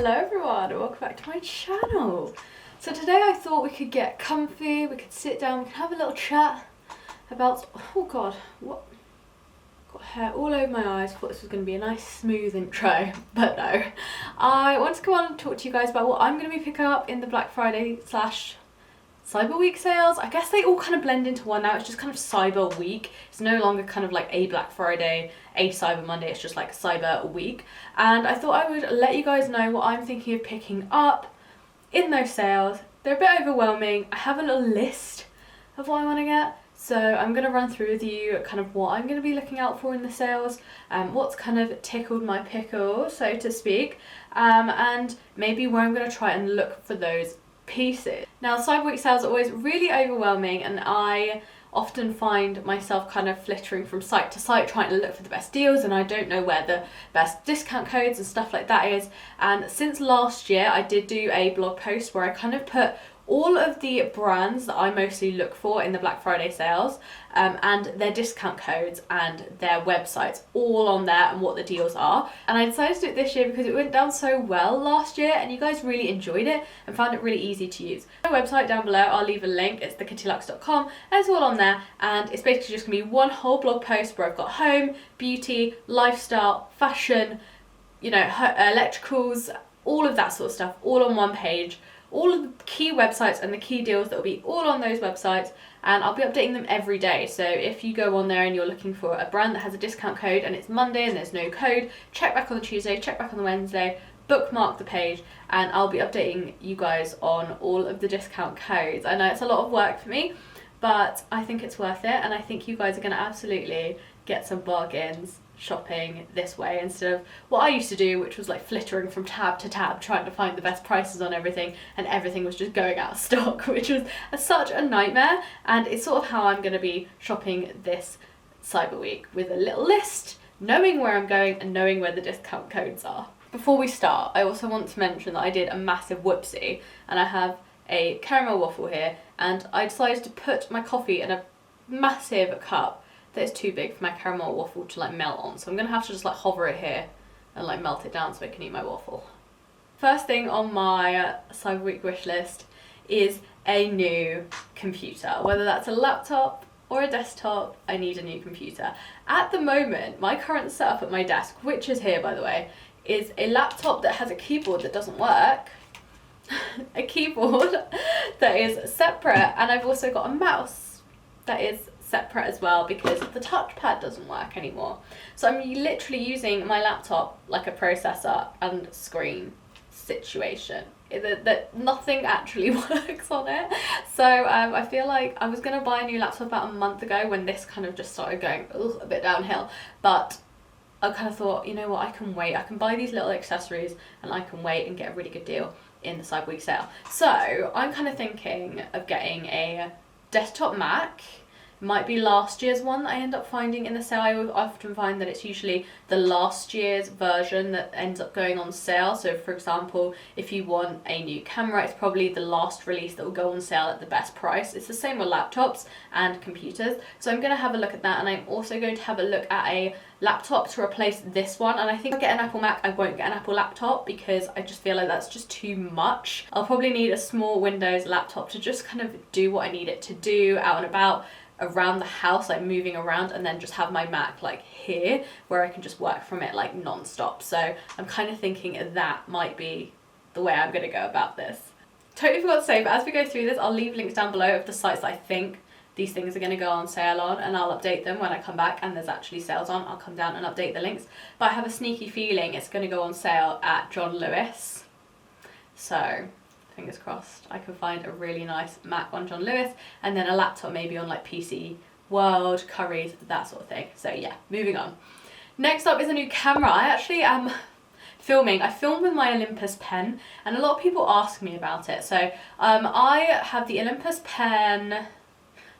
Hello everyone, welcome back to my channel. So today I thought we could get comfy, we could sit down, we could have a little chat about, oh god, what? Got hair all over my eyes. Thought this was going to be a nice smooth intro, but no. I want to come on and talk to you guys about what I'm going to be picking up in the Black Friday / Cyber Week sales. I guess they all kind of blend into one now. It's just kind of Cyber Week. It's no longer kind of like a Black Friday, a Cyber Monday. It's just like Cyber Week. And I thought I would let you guys know what I'm thinking of picking up in those sales. They're a bit overwhelming. I have a little list of what I want to get. So I'm going to run through with you kind of what I'm going to be looking out for in the sales, what's kind of tickled my pickle, so to speak, and maybe where I'm going to try and look for those pieces. Now, Cyber Week sales are always really overwhelming, and I often find myself kind of flittering from site to site trying to look for the best deals, and I don't know where the best discount codes and stuff like that is. And since last year I did do a blog post where I kind of put all of the brands that I mostly look for in the Black Friday sales and their discount codes and their websites all on there and what the deals are. And I decided to do it this year because it went down so well last year and you guys really enjoyed it and found it really easy to use. My website down below, I'll leave a link, it's thekittyluxe.com, and it's all on there, and it's basically just gonna be one whole blog post where I've got home, beauty, lifestyle, fashion, you know, electricals, all of that sort of stuff, all on one page. All of the key websites and the key deals that will be all on those websites, and I'll be updating them every day. So if you go on there and you're looking for a brand that has a discount code and it's Monday and there's no code, check back on the Tuesday, check back on the Wednesday, bookmark the page, and I'll be updating you guys on all of the discount codes. I know it's a lot of work for me, but I think it's worth it, and I think you guys are going to absolutely get some bargains shopping this way instead of what I used to do, which was like flittering from tab to tab trying to find the best prices on everything, and everything was just going out of stock, which was such a nightmare. And it's sort of how I'm going to be shopping this Cyber Week, with a little list, knowing where I'm going and knowing where the discount codes are. Before we start, I also want to mention that I did a massive whoopsie, and I have a caramel waffle here, and I decided to put my coffee in a massive cup that is too big for my caramel waffle to like melt on, so I'm gonna have to just like hover it here and like melt it down so I can eat my waffle. First thing on my Cyber Week wish list is a new computer. Whether that's a laptop or a desktop, I need a new computer. At the moment, my current setup at my desk, which is here by the way, is a laptop that has a keyboard that doesn't work, a keyboard that is separate, and I've also got a mouse that is separate as well because the touchpad doesn't work anymore. So I'm literally using my laptop like a processor and screen situation. That nothing actually works on it. So I feel like I was gonna buy a new laptop about a month ago when this kind of just started going a bit downhill, but I kind of thought, you know what, I can wait. I can buy these little accessories and I can wait and get a really good deal in the Cyber Week sale. So I'm kind of thinking of getting a desktop Mac. Might be last year's one that I end up finding in the sale. I often find that it's usually the last year's version that ends up going on sale. So for example, if you want a new camera, it's probably the last release that will go on sale at the best price. It's the same with laptops and computers. So I'm going to have a look at that, and I'm also going to have a look at a laptop to replace this one. And I think I'll get an Apple Mac, I won't get an Apple laptop because I just feel like that's just too much. I'll probably need a small Windows laptop to just kind of do what I need it to do out and about around the house, like moving around, and then just have my Mac like here where I can just work from it like non-stop. So I'm kind of thinking that might be the way I'm going to go about this. Totally forgot to say, but as we go through this, I'll leave links down below of the sites that I think these things are going to go on sale on, and I'll update them when I come back and there's actually sales on. I'll come down and update the links, but I have a sneaky feeling it's going to go on sale at John Lewis, so fingers crossed I can find a really nice Mac on John Lewis, and then a laptop maybe on like PC World, Currys, that sort of thing. So yeah, moving on. Next up is a new camera. I actually am filming. I filmed with my Olympus pen, and a lot of people ask me about it. So I have the Olympus pen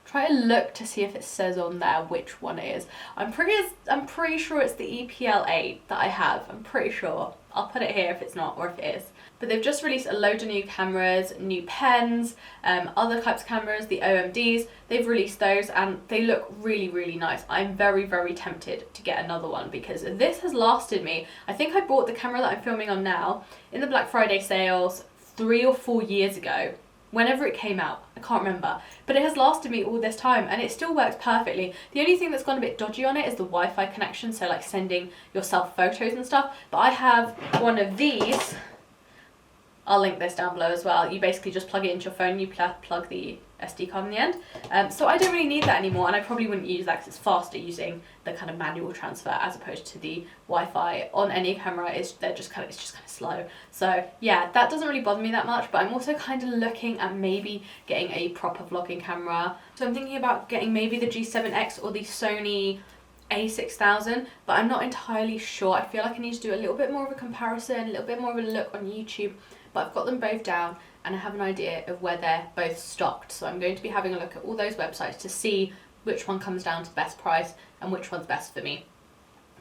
Try to look to see if it says on there which one it is. I'm pretty sure it's the EPL8 that I have. I'm pretty sure. I'll put it here if it's not, or if it is. But they've just released a load of new cameras, new pens, other types of cameras, the OMDs. They've released those and they look really, really nice. I'm very, very tempted to get another one because this has lasted me. I think I bought the camera that I'm filming on now in the Black Friday sales 3 or 4 years ago. Whenever it came out, I can't remember, but it has lasted me all this time and it still works perfectly. The only thing that's gone a bit dodgy on it is the Wi-Fi connection, so like sending yourself photos and stuff. But I have one of these. I'll link this down below as well. You basically just plug it into your phone, you plug the SD card in the end. So I don't really need that anymore, and I probably wouldn't use that because it's faster using the kind of manual transfer as opposed to the Wi-Fi on any camera. It's just kind of slow. So yeah, that doesn't really bother me that much, but I'm also kind of looking at maybe getting a proper vlogging camera. So I'm thinking about getting maybe the G7X or the Sony A6000, but I'm not entirely sure. I feel like I need to do a little bit more of a comparison, a little bit more of a look on YouTube, but I've got them both down and I have an idea of where they're both stocked. So I'm going to be having a look at all those websites to see which one comes down to the best price and which one's best for me.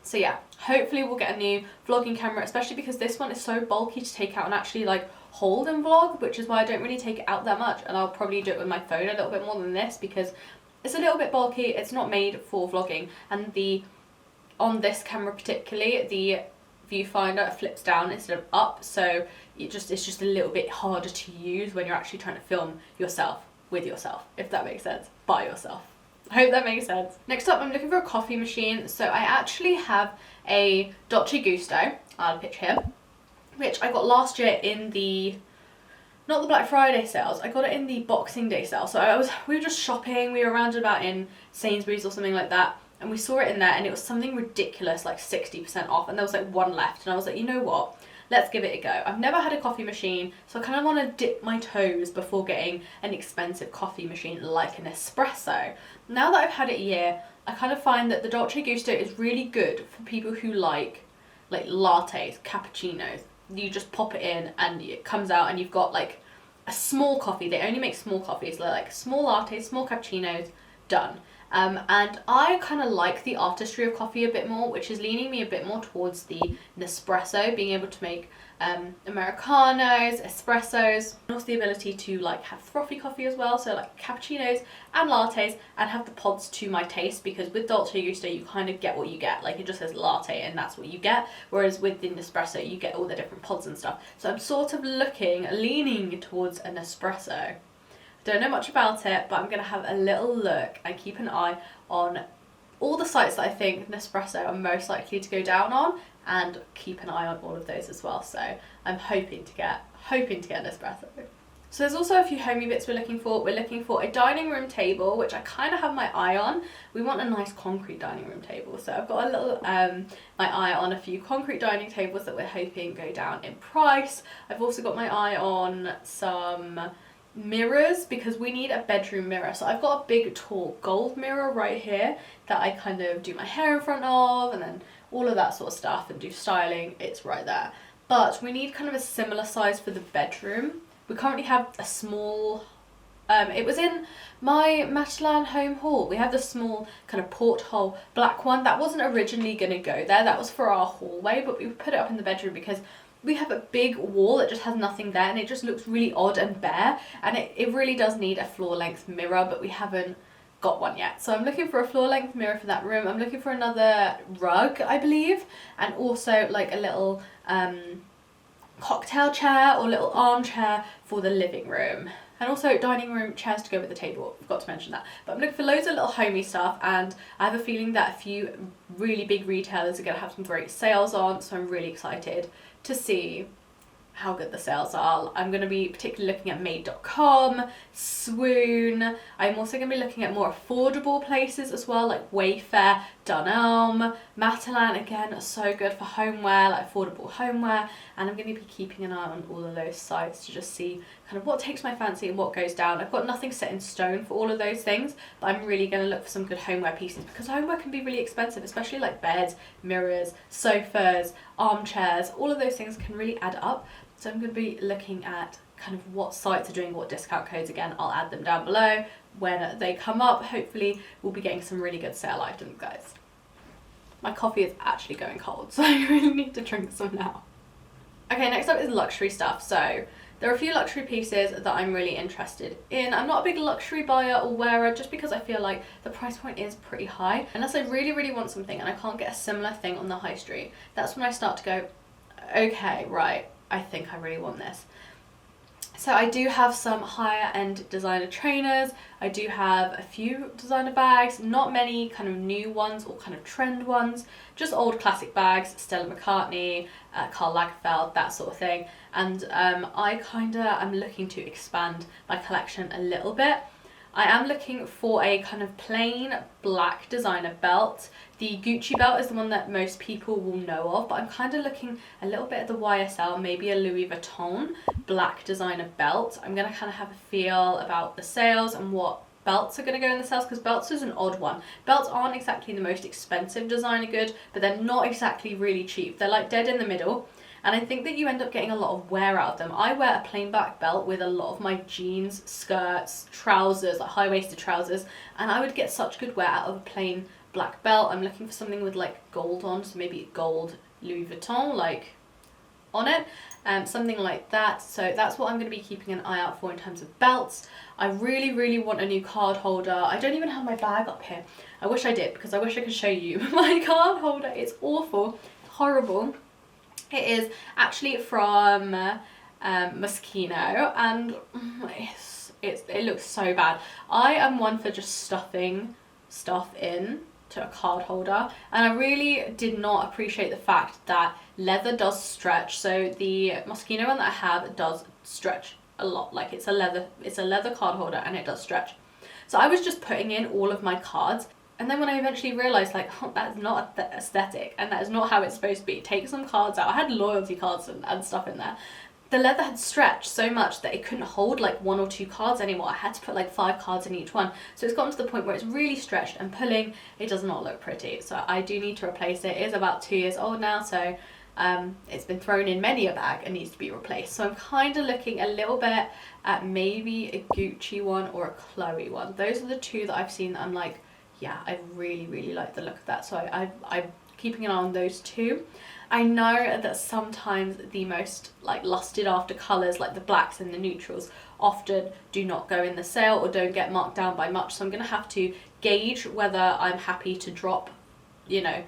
So yeah, hopefully we'll get a new vlogging camera, especially because this one is so bulky to take out and actually like hold and vlog, which is why I don't really take it out that much, and I'll probably do it with my phone a little bit more than this because it's a little bit bulky. It's not made for vlogging, and on this camera particularly, the viewfinder flips down instead of up, so it's just a little bit harder to use when you're actually trying to film yourself with yourself, if that makes sense, by yourself. I hope that makes sense. Next up, I'm looking for a coffee machine. So I actually have a Dolce Gusto, I'll have a picture here, which I got last year in not the Black Friday sales, I got it in the Boxing Day sale. So we were just shopping, we were around about in Sainsbury's or something like that, and we saw it in there and it was something ridiculous, like 60% off, and there was like one left, and I was like, you know what? Let's give it a go. I've never had a coffee machine, so I kind of want to dip my toes before getting an expensive coffee machine like an espresso. Now that I've had it a year, I kind of find that the Dolce Gusto is really good for people who like lattes, cappuccinos. You just pop it in and it comes out and you've got like a small coffee. They only make small coffees, like small lattes, small cappuccinos, done. And I kind of like the artistry of coffee a bit more, which is leaning me a bit more towards the Nespresso, being able to make Americanos, espressos, and also the ability to like have frothy coffee as well, so like cappuccinos and lattes, and have the pods to my taste, because with Dolce Gusto you kind of get what you get, like it just says latte and that's what you get, whereas with the Nespresso you get all the different pods and stuff. So I'm sort of leaning towards an espresso. Don't know much about it, but I'm going to have a little look and keep an eye on all the sites that I think Nespresso are most likely to go down on, and keep an eye on all of those as well. So I'm hoping to get Nespresso. So there's also a few homey bits we're looking for. We're looking for a dining room table, which I kind of have my eye on. We want a nice concrete dining room table. So I've got a little my eye on a few concrete dining tables that we're hoping go down in price. I've also got my eye on some mirrors, because we need a bedroom mirror. So I've got a big tall gold mirror right here that I kind of do my hair in front of, and then all of that sort of stuff, and do styling. It's right there. But we need kind of a similar size for the bedroom. We currently have a small, it was in my Matalan home haul. We have the small kind of porthole black one. That wasn't originally going to go there. That was for our hallway, but we put it up in the bedroom because we have a big wall that just has nothing there, and it just looks really odd and bare, and it really does need a floor length mirror, but we haven't got one yet. So I'm looking for a floor length mirror for that room. I'm looking for another rug, I believe, and also like a little cocktail chair or little armchair for the living room, and also dining room chairs to go with the table. Forgot to mention that. But I'm looking for loads of little homey stuff, and I have a feeling that a few really big retailers are going to have some great sales on, so I'm really excited to see how good the sales are. I'm going to be particularly looking at made.com, Swoon. I'm also going to be looking at more affordable places as well, like Wayfair, Dunelm, Matalan, again, are so good for homeware, like affordable homeware. And I'm going to be keeping an eye on all of those sites to just see kind of what takes my fancy and what goes down. I've got nothing set in stone for all of those things, but I'm really going to look for some good homeware pieces, because homeware can be really expensive, especially like beds, mirrors, sofas, armchairs. All of those things can really add up. So I'm going to be looking at kind of what sites are doing what discount codes. Again, I'll add them down below. when they come up. Hopefully we'll be getting some really good sale items, guys. My coffee is actually going cold, so I really need to drink some now. Okay, next up is luxury stuff. So there are a few luxury pieces that I'm really interested in. I'm not a big luxury buyer or wearer just because I feel like the price point is pretty high. Unless I really, really want something and I can't get a similar thing on the high street, that's when I start to go, okay, right, I think I really want this. So I do have some higher end designer trainers. I do have a few designer bags, not many kind of new ones or kind of trend ones, just old classic bags, Stella McCartney, Karl Lagerfeld, that sort of thing. And I kinda am looking to expand my collection a little bit. I am looking for a kind of plain black designer belt. The Gucci belt is the one that most people will know of, but I'm kind of looking a little bit at the YSL, maybe a Louis Vuitton black designer belt. I'm going to kind of have a feel about the sales and what belts are going to go in the sales, because belts is an odd one. Belts aren't exactly the most expensive designer good, but they're not exactly really cheap. They're like dead in the middle. And I think that you end up getting a lot of wear out of them. I wear a plain black belt with a lot of my jeans, skirts, trousers, like high-waisted trousers, and I would get such good wear out of a plain black belt. I'm looking for something with like gold on, so maybe gold Louis Vuitton like on it, something like that. So that's what I'm going to be keeping an eye out for in terms of belts. I really, really want a new card holder. I don't even have my bag up here. I wish I did, because I wish I could show you my card holder. It's awful, horrible. It is actually from Moschino, and it looks so bad. I am one for just stuffing stuff in to a card holder, and I really did not appreciate the fact that leather does stretch. So the Moschino one that I have does stretch a lot. Like it's a leather card holder, and it does stretch. So I was just putting in all of my cards. And then when I eventually realised, like, oh, that's not aesthetic, and that is not how it's supposed to be. Take some cards out. I had loyalty cards and stuff in there. The leather had stretched so much that it couldn't hold like 1 or 2 cards anymore. I had to put like 5 cards in each one. So it's gotten to the point where it's really stretched and pulling. It does not look pretty. So I do need to replace it. It is about 2 years old now, so it's been thrown in many a bag and needs to be replaced. So I'm kind of looking a little bit at maybe a Gucci one or a Chloe one. Those are the two that I've seen that I'm like, yeah, I really, really like the look of that. So I'm keeping an eye on those two. I know that sometimes the most like lusted after colours, like the blacks and the neutrals, often do not go in the sale or don't get marked down by much. So I'm going to have to gauge whether I'm happy to drop, you know,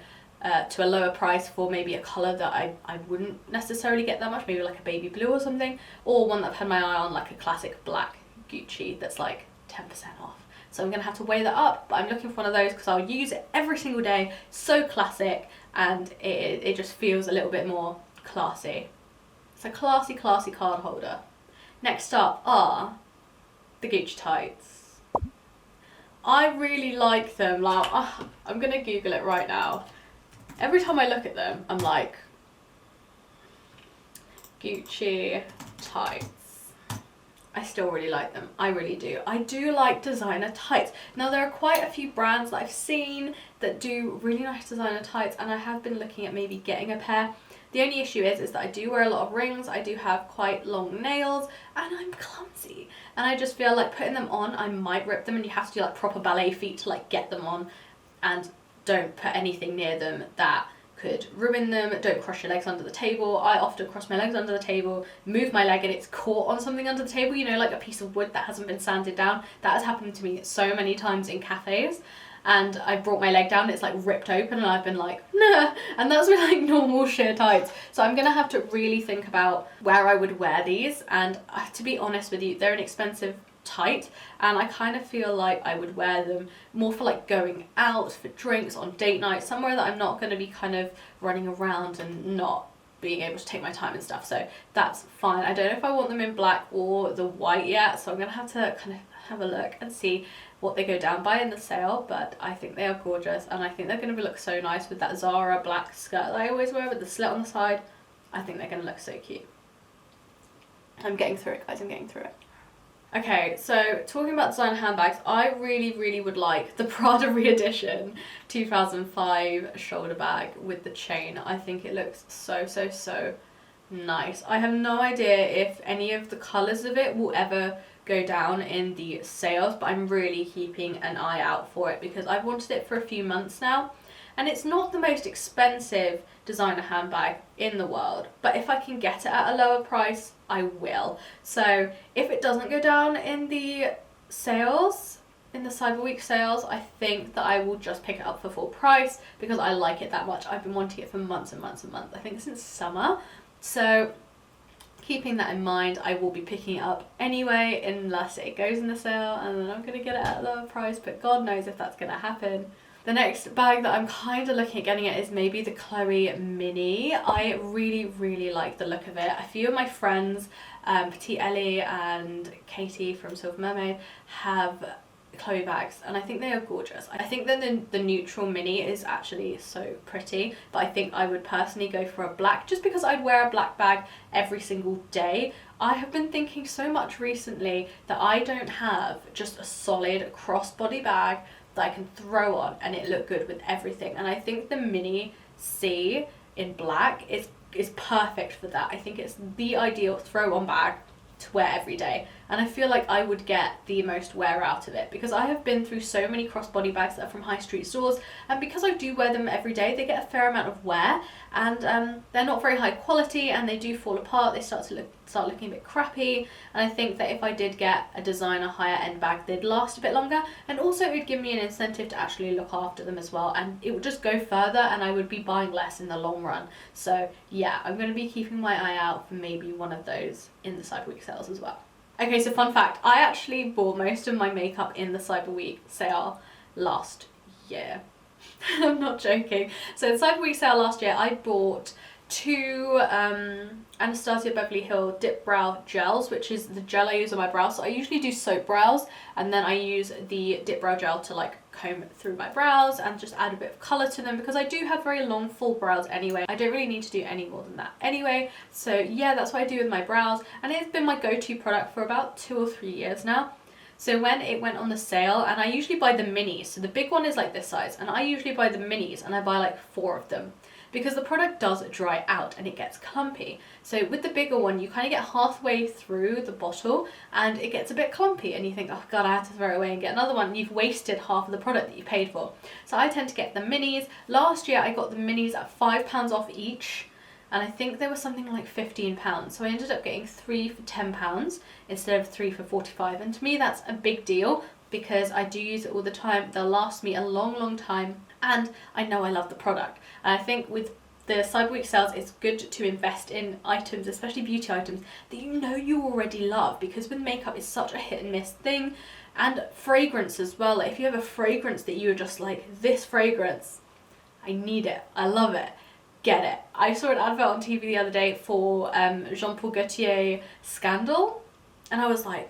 to a lower price for maybe a colour that I wouldn't necessarily get that much, maybe like a baby blue or something, or one that I've had my eye on, like a classic black Gucci that's like 10% off. So I'm going to have to weigh that up, but I'm looking for one of those because I'll use it every single day. So classic, and it just feels a little bit more classy. It's a classy, classy card holder. Next up are the Gucci tights. I really like them. Like, I'm going to Google it right now. Every time I look at them, I'm like, Gucci tights. I still really like them. I really do. I do like designer tights. Now there are quite a few brands that I've seen that do really nice designer tights, and I have been looking at maybe getting a pair. The only issue is that I do wear a lot of rings, I do have quite long nails, and I'm clumsy. And I just feel like putting them on, I might rip them, and you have to do like proper ballet feet to like get them on, and don't put anything near them that could ruin them. Don't cross your legs under the table. I often cross my legs under the table, move my leg and it's caught on something under the table, you know, like a piece of wood that hasn't been sanded down. That has happened to me so many times in cafes, and I brought my leg down and it's like ripped open and I've been like, nah. And that's with like normal sheer tights. So I'm gonna have to really think about where I would wear these, and to be honest with you, they're an expensive tight, and I kind of feel like I would wear them more for like going out for drinks on date night, somewhere that I'm not going to be kind of running around and not being able to take my time and stuff. So that's fine. I don't know if I want them in black or the white yet, so I'm gonna have to kind of have a look and see what they go down by in the sale, but I think they are gorgeous, and I think they're going to look so nice with that Zara black skirt that I always wear with the slit on the side. I think they're going to look so cute. I'm getting through it, guys. I'm getting through it. Okay, so talking about designer handbags, I really, really would like the Prada re-edition 2005 shoulder bag with the chain. I think it looks so, so, so nice. I have no idea if any of the colours of it will ever go down in the sales, but I'm really keeping an eye out for it because I've wanted it for a few months now. And it's not the most expensive designer handbag in the world, but if I can get it at a lower price, I will. So if it doesn't go down in the sales, in the Cyber Week sales, I think that I will just pick it up for full price because I like it that much. I've been wanting it for months and months and months, I think since summer. So keeping that in mind, I will be picking it up anyway unless it goes in the sale, and then I'm going to get it at a lower price, but God knows if that's going to happen. The next bag that I'm kind of looking at getting it is maybe the Chloe Mini. I really, really like the look of it. A few of my friends, Petite Ellie and Katie from Silver Mermaid, have Chloe bags, and I think they are gorgeous. I think that the neutral mini is actually so pretty, but I think I would personally go for a black just because I'd wear a black bag every single day. I have been thinking so much recently that I don't have just a solid crossbody bag that I can throw on and it look good with everything, and I think the Mini C in black is perfect for that. I think it's the ideal throw on bag to wear every day, and I feel like I would get the most wear out of it because I have been through so many crossbody bags that are from high street stores, and because I do wear them every day, they get a fair amount of wear, and they're not very high quality, and they do fall apart. They start looking a bit crappy, and I think that if I did get a designer higher end bag, they'd last a bit longer, and also it would give me an incentive to actually look after them as well, and it would just go further, and I would be buying less in the long run. So yeah, I'm going to be keeping my eye out for maybe one of those in the Cyber Week sales as well. Okay, so fun fact, I actually bought most of my makeup in the Cyber Week sale last year. I'm not joking. So the Cyber Week sale last year, I bought two Anastasia Beverly Hills Dip Brow Gels, which is the gel I use on my brows. So I usually do soap brows, and then I use the Dip Brow Gel to like comb through my brows and just add a bit of colour to them because I do have very long full brows anyway. I don't really need to do any more than that anyway. So yeah, that's what I do with my brows, and it's been my go-to product for about 2 or 3 years now. So when it went on the sale, and I usually buy the minis, so the big one is like this size, and I usually buy the minis, and I buy like 4 of them because the product does dry out and it gets clumpy. So with the bigger one, you kind of get halfway through the bottle and it gets a bit clumpy, and you think, oh god, I have to throw it away and get another one, and you've wasted half of the product that you paid for. So I tend to get the minis. Last year I got the minis at £5 off each, and I think they were something like £15. So I ended up getting 3 for £10 instead of 3 for £45. And to me, that's a big deal because I do use it all the time. They'll last me a long, long time, and I know I love the product. And I think with the Cyber Week sales, it's good to invest in items, especially beauty items, that you know you already love, because with makeup, it's such a hit and miss thing. And fragrance as well. Like if you have a fragrance that you're just like, this fragrance, I need it, I love it, get it. I saw an advert on TV the other day for Jean Paul Gaultier Scandal, and I was like,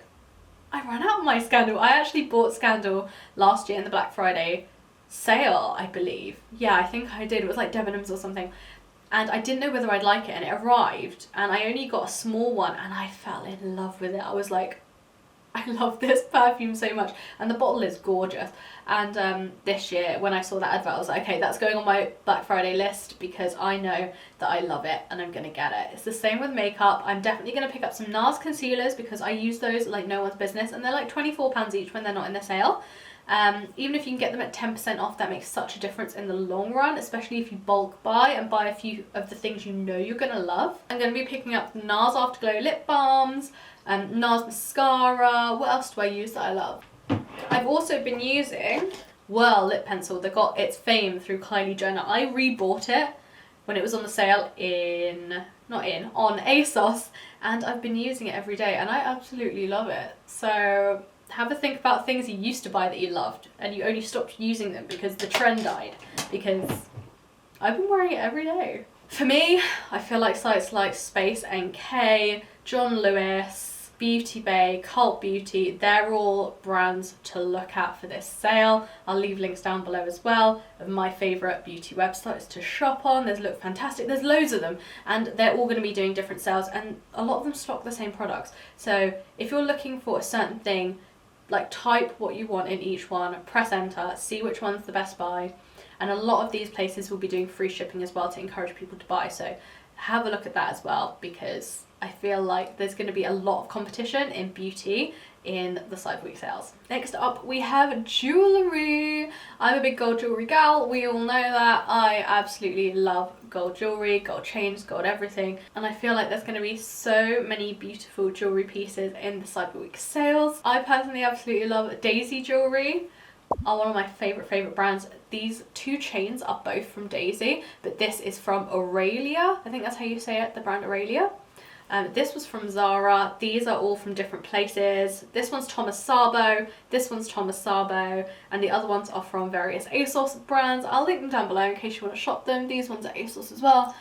I ran out of my Scandal. I actually bought Scandal last year in the Black Friday sale, I believe. Yeah, I think I did. It was like Debenhams or something, and I didn't know whether I'd like it, and it arrived, and I only got a small one, and I fell in love with it. I was like, I love this perfume so much, and the bottle is gorgeous. And this year when I saw that advert, I was like, okay, that's going on my Black Friday list because I know that I love it and I'm gonna get it. It's the same with makeup. I'm definitely gonna pick up some NARS concealers because I use those like no one's business, and they're like £24 each when they're not in the sale. Even if you can get them at 10% off, that makes such a difference in the long run, especially if you bulk buy and buy a few of the things you know you're gonna love. I'm gonna be picking up the NARS Afterglow lip balms, NARS mascara. What else do I use that I love? I've also been using Whirl lip pencil that got its fame through Kylie Jenner. I rebought it when it was on the sale on ASOS, and I've been using it every day and I absolutely love it. So have a think about things you used to buy that you loved and you only stopped using them because the trend died, because I've been wearing it every day. For me, I feel like sites like Space NK, John Lewis, Beauty Bay, Cult Beauty, they're all brands to look at for this sale. I'll leave links down below as well of my favourite beauty websites to shop on. There's Look Fantastic, there's loads of them, and they're all going to be doing different sales, and a lot of them stock the same products. So if you're looking for a certain thing, like type what you want in each one, press enter, see which one's the best buy. And a lot of these places will be doing free shipping as well to encourage people to buy. So have a look at that as well, because I feel like there's going to be a lot of competition in beauty in the Cyber Week sales. Next up we have jewellery. I'm a big gold jewellery gal, we all know that. I absolutely love gold jewellery, gold chains, gold everything, and I feel like there's going to be so many beautiful jewellery pieces in the Cyber Week sales. I personally absolutely love Daisy jewellery, are one of my favourite brands. These two chains are both from Daisy, but this is from Aurelia, I think that's how you say it, the brand Aurelia. This was from Zara. These are all from different places. This one's Thomas Sabo, this one's Thomas Sabo, and the other ones are from various ASOS brands. I'll link them down below in case you want to shop them. These ones are ASOS as well.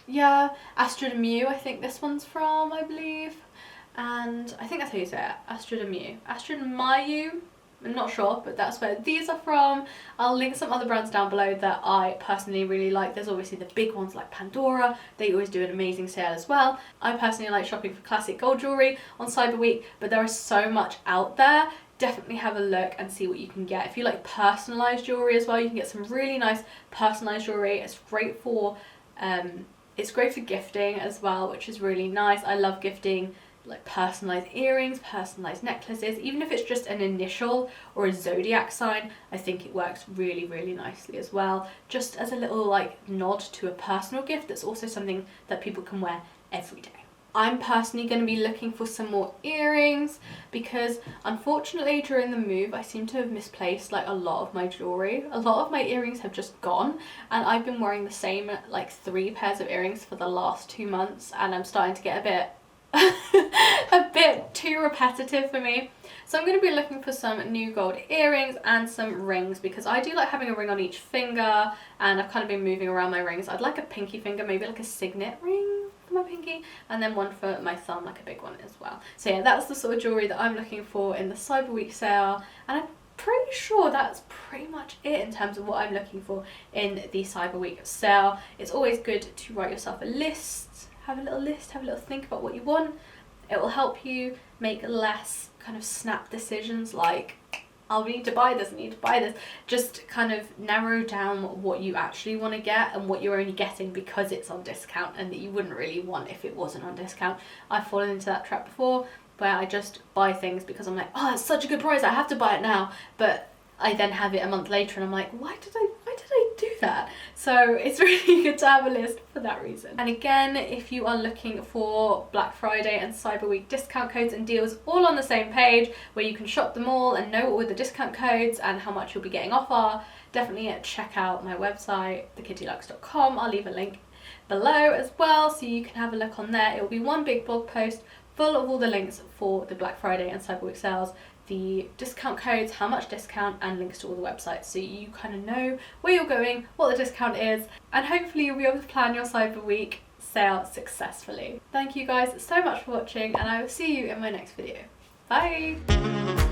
Yeah, Astra de Mew, I think this one's from, I believe. And I think that's how you say it, Astra de Mew. Astra de Mayu, I'm not sure, but that's where these are from. I'll link some other brands down below that I personally really like. There's obviously the big ones like Pandora. They always do an amazing sale as well. I personally like shopping for classic gold jewellery on Cyber Week, but there is so much out there. Definitely have a look and see what you can get. If you like personalised jewellery as well, you can get some really nice personalised jewellery. It's great for gifting as well, which is really nice. I love gifting like personalized earrings, personalized necklaces, even if it's just an initial or a zodiac sign. I think it works really nicely as well, just as a little like nod to a personal gift that's also something that people can wear every day. I'm personally going to be looking for some more earrings because unfortunately during the move I seem to have misplaced like a lot of my jewellery. A lot of my earrings have just gone, and I've been wearing the same like 3 pairs of earrings for the last 2 months, and I'm starting to get a bit too repetitive for me. So I'm going to be looking for some new gold earrings and some rings, because I do like having a ring on each finger, and I've kind of been moving around my rings. I'd like a pinky finger, maybe like a signet ring for my pinky, and then one for my thumb, like a big one as well. So yeah, that's the sort of jewellery that I'm looking for in the Cyber Week sale, and I'm pretty sure that's pretty much it in terms of what I'm looking for in the Cyber Week sale. It's always good to write yourself a list. Have a little list, have a little think about what you want. It will help you make less kind of snap decisions like, I'll need to buy this, I need to buy this. Just kind of narrow down what you actually want to get and what you're only getting because it's on discount and that you wouldn't really want if it wasn't on discount. I've fallen into that trap before where I just buy things because I'm like, oh, it's such a good price, I have to buy it now. But I then have it a month later and I'm like, why did I do that? So it's really good to have a list for that reason. And again, if you are looking for Black Friday and Cyber Week discount codes and deals all on the same page where you can shop them all and know all the discount codes and how much you'll be getting off are, definitely check out my website, thekittyluxe.com. I'll leave a link below as well so you can have a look on there. It will be one big blog post full of all the links for the Black Friday and Cyber Week sales, the discount codes, how much discount, and links to all the websites, so you kind of know where you're going, what the discount is, and hopefully you'll be able to plan your Cyber Week sale successfully. Thank you guys so much for watching, and I will see you in my next video. Bye!